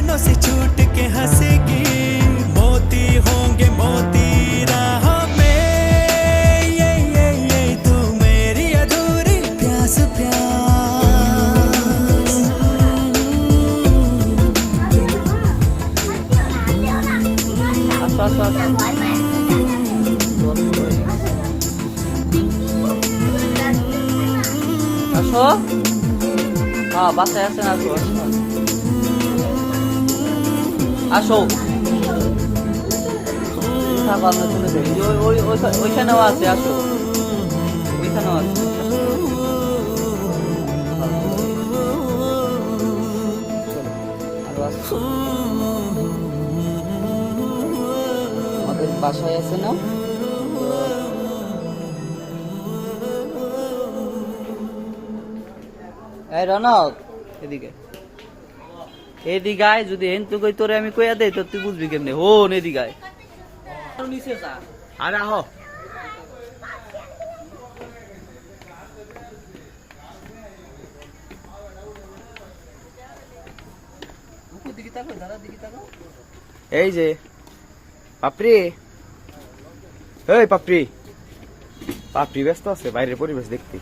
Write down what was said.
नैनों से छूट के हंसेगी, मोती होंगे मोती राह में, ये तू मेरी अधूरी प्यास प्यास। আসো, হ্যাঁ বাসায় আছেন, আসো আসো থাকো, আমরা তুলে দেবো, ওইখানেও আছে, আসো ওইখানেও আছে। আরো আসো, আমাদের বাসায় আছে না? এই রনক, এদিকে এদিকে আয়, যদি হেন্তু কই তোরে আমি কইয়া দেই তো তুই বুঝবি কেমনে। হন এদিকে আয়, নিচে যা, আরে আহো। দিকে তাকো, দাঁড়া দিকে তাকো। এই যে পাপড়ি, এই পাপড়ি, পাপড়ি ব্যস্ত আছে বাইরের পরিবেশ দেখতে।